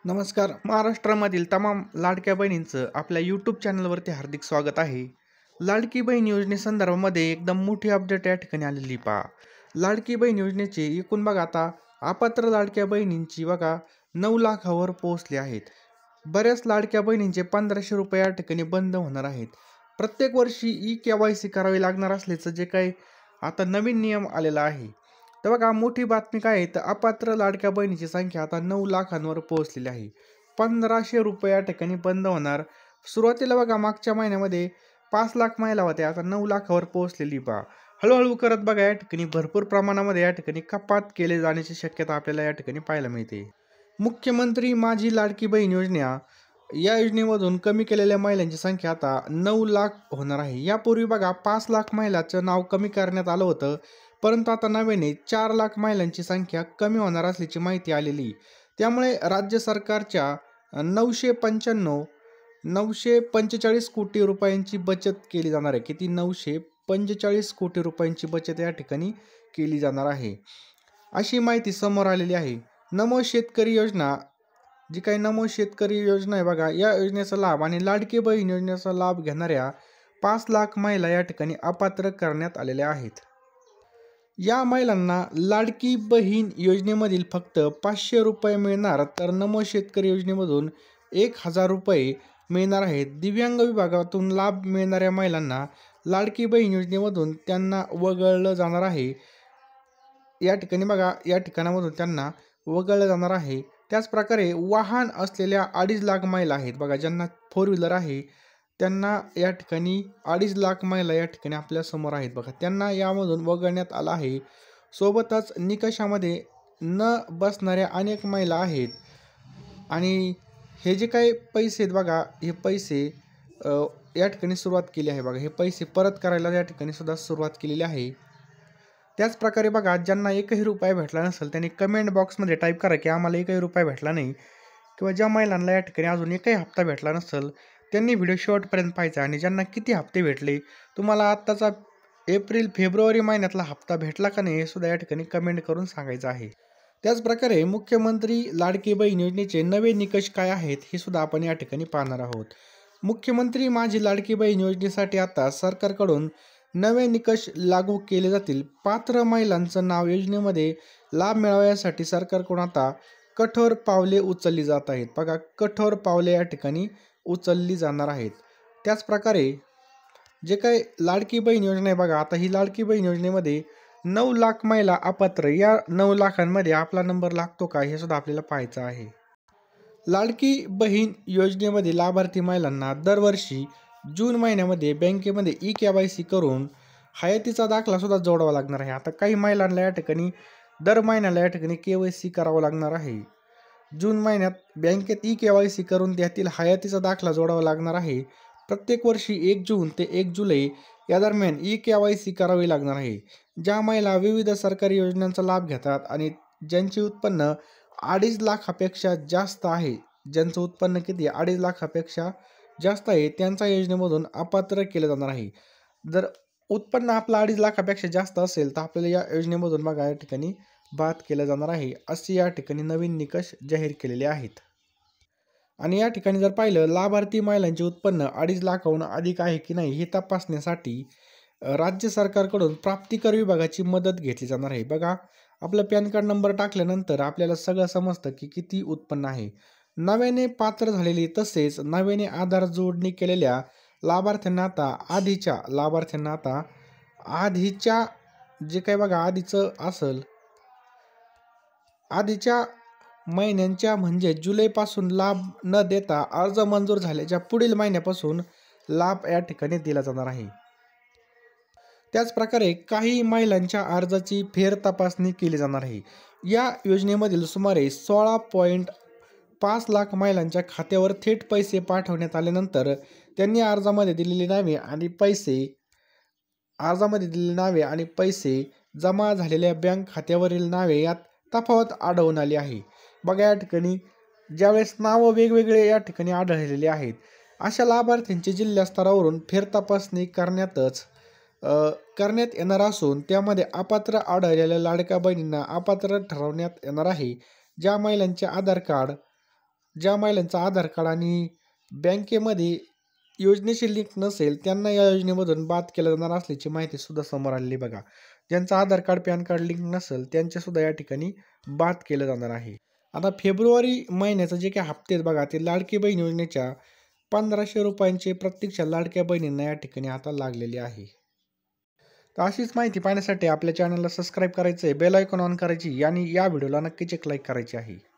नमस्कार. महाराष्ट्रामधील तमाम लाडक्या बहिणींचं आपल्या यूट्यूब चॅनलवरती हार्दिक स्वागत आहे. लाडकी बहीण योजनेसंदर्भामध्ये एकदम मोठी अपडेट या ठिकाणी आलेली पहा. लाडकी बहीण योजनेचे एकूण बघा आता अपात्र लाडक्या बहिणींची बघा 9 लाखावर पोहोचले आहेत. बऱ्याच लाडक्या बहिणींचे 1500 रुपये या ठिकाणी बंद होणार आहेत. प्रत्येक वर्षी KYC करावी लागणार असल्याचं जे काही आता नवीन नियम आलेला आहे. तर बघा मोठी बातमी काय आहे तर अपात्र लाडक्या बहिणीची संख्या आता 9 लाखांवर पोहोचलेली आहे. 1500 रुपये या ठिकाणी बंद होणार. सुरुवातीला बघा मागच्या महिन्यामध्ये 5 लाख महिला होत्या, आता 9 लाखावर पोहोचलेली पहा. हळूहळू करत बघा या ठिकाणी भरपूर प्रमाणामध्ये या ठिकाणी कपात केले जाण्याची शक्यता आपल्याला या ठिकाणी पाहायला मिळते. मुख्यमंत्री माझी लाडकी बहीण योजना या योजनेमधून कमी केलेल्या महिलांची संख्या आता 9 लाख होणार आहे. यापूर्वी बघा 5 लाख महिलांचं नाव कमी करण्यात आलं होतं, परंतु आता नव्याने 4 लाख महिलांची संख्या कमी होणार असल्याची माहिती आलेली. त्यामुळे राज्य सरकारच्या 945 कोटी रुपयांची बचत केली जाणार आहे. किती? 945 कोटी रुपयांची बचत या ठिकाणी केली जाणार आहे, अशी माहिती समोर आलेली आहे. नमो शेतकरी योजना, जी काही नमो शेतकरी योजना आहे बघा, या योजनेचा लाभ आणि लाडकी बहीण योजनेचा लाभ घेणाऱ्या 5 लाख महिला या ठिकाणी अपात्र करण्यात आलेल्या आहेत. या महिलांना लाडकी बहीण योजनेमधील फक्त 500 रुपये मिळणार, तर नमो शेतकरी योजनेमधून 1000 रुपये मिळणार आहेत. दिव्यांग विभागातून लाभ मिळणाऱ्या महिलांना लाडकी बहीण योजनेमधून त्यांना वगळलं जाणार आहे. या ठिकाणी बघा या ठिकाणामधून त्यांना वगळलं जाणार आहे. त्याचप्रकारे वाहन असलेल्या 2.5 लाख महिला आहेत बघा, ज्यांना 4 व्हीलर आहे त्यांना या ठिकाणी 2.5 लाख महिला या ठिकाणी आपल्या समोर आहेत बघा, त्यांना यामधून वगळण्यात आलं आहे. सोबतच निकषामध्ये न बसणाऱ्या अनेक महिला आहेत आणि हे जे काही पैसे आहेत बघा, हे पैसे या ठिकाणी सुरुवात केली आहे बघा, हे पैसे परत करायला या ठिकाणी सुद्धा सुरुवात केलेली आहे. त्याचप्रकारे बघा ज्यांना 1ही रुपया भेटला नसेल त्यांनी कमेंट बॉक्समध्ये टाईप करा की आम्हाला 1ही रुपया भेटला नाही, किंवा ज्या महिलांना या ठिकाणी अजून 1ही हप्ता भेटला नसेल त्यांनी व्हिडिओ शेवटपर्यंत पाहायचा आणि ज्यांना किती हप्ते भेटले, तुम्हाला आत्ताचा एप्रिल-फेब्रुवारी महिन्यातला हप्ता भेटला का नाही हे सुद्धा या ठिकाणी कमेंट करून सांगायचं आहे. त्याचप्रकारे मुख्यमंत्री लाडकी बहीण योजनेचे नवे निकष काय आहेत हे सुद्धा आपण या ठिकाणी पाहणार आहोत. मुख्यमंत्री माझी लाडकी बहीण योजनेसाठी आता सरकारकडून नवे निकष लागू केले जातील. पात्र महिलांचं नाव योजनेमध्ये लाभ मिळवण्यासाठी सरकारकडून आता कठोर पावले उचलली जात आहेत बघा, कठोर पावले या ठिकाणी उचलली जाणार आहेत. त्याचप्रकारे जे काही लाडकी बहीण योजना आहे बघा, आता ही लाडकी बहीण योजनेमध्ये 9 लाख महिला अपात्र, या 9 लाखांमध्ये आपला नंबर लागतो का हे सुद्धा आपल्याला पाहायचं आहे. लाडकी बहीण योजनेमध्ये लाभार्थी महिलांना दरवर्षी जून महिन्यामध्ये बँकेमध्ये KYC करून हयातीचा दाखला सुद्धा जोडावा लागणार आहे. आता काही महिलांना या ठिकाणी दर महिन्याला या ठिकाणी KYC करावं लागणार आहे. जून महिन्यात बँकेत KYC करून त्यातील हयातीचा दाखला जोडावा लागणार आहे. प्रत्येक वर्षी 1 जून ते 1 जुलै या दरम्यान KYC करावी लागणार आहे. ज्या महिला विविध सरकारी योजनांचा लाभ घेतात आणि ज्यांचे उत्पन्न 2.5 लाखापेक्षा जास्त आहे, ज्यांचं उत्पन्न किती 2.5 लाखापेक्षा जास्त आहे, त्यांचा योजनेमधून अपात्र केलं जाणार आहे. जर उत्पन्न आपलं 2.5 लाखापेक्षा जास्त असेल तर आपल्याला या योजनेमधून बघा या ठिकाणी बाद केलं जाणार आहे, असे या ठिकाणी नवीन निकष जाहीर केलेले आहेत. आणि या ठिकाणी जर पाहिलं, लाभार्थी महिलांचे उत्पन्न 2.5 लाखाहून अधिक आहे की नाही हे तपासण्यासाठी राज्य सरकारकडून प्राप्तिकर विभागाची मदत घेतली जाणार आहे. बघा आपलं पॅन कार्ड नंबर टाकल्यानंतर आपल्याला सगळं समजतं की किती उत्पन्न आहे. नव्याने पात्र झालेली तसेच नव्याने आधार जोडणी केलेल्या लाभार्थ्यांना आता आधीच्या जे काही बघा आधीचं असेल, आधीच्या महिन्यांच्या म्हणजे जुलैपासून लाभ न देता अर्ज मंजूर झाल्याच्या पुढील महिन्यापासून लाभ या ठिकाणी दिला जाणार आहे. त्याचप्रकारे काही महिलांच्या अर्जाची फेर तपासणी केली जाणार आहे. या योजनेमधील सुमारे 16.5 लाख महिलांच्या खात्यावर थेट पैसे पाठवण्यात आल्यानंतर त्यांनी अर्जामध्ये दिलेली नावे आणि पैसे जमा झालेल्या बँक खात्यावरील नावे यात तफावत आढळून आली आहे. बघा या ठिकाणी ज्यावेळेस नावं वेगवेगळे या ठिकाणी आढळलेले आहेत, अशा लाभार्थ्यांची जिल्हा स्तरावरून फेरतपासणी करण्यात येणार असून त्यामध्ये अपात्र आढळलेल्या लाडक्या बहिणींना अपात्र ठरवण्यात येणार आहे. ज्या महिलांचे आधार कार्ड ज्या महिलांचं आधार कार्ड आणि बँकेमध्ये योजनेशी लिंक नसेल त्यांना या योजनेमधून बाद केलं जाणार असल्याची माहिती सुद्धा समोर आलेली बघा. ज्यांचं आधार कार्ड पॅन कार्ड लिंक नसेल त्यांचे सुद्धा या ठिकाणी बाद केलं जाणार आहे. आता फेब्रुवारी महिन्याचं जे काही हप्ते आहेत बघा, ते लाडकी बहीण योजनेच्या 1500 रुपयांचे प्रत्यक्ष लाडक्या बहिणींना या ठिकाणी आता लागलेले आहे. तर अशीच माहिती पाहण्यासाठी आपल्या चॅनलला सबस्क्राईब करायचं आहे, बेल आयकॉन ऑन करायची आणि या व्हिडिओला नक्कीच एक लाईक करायची आहे.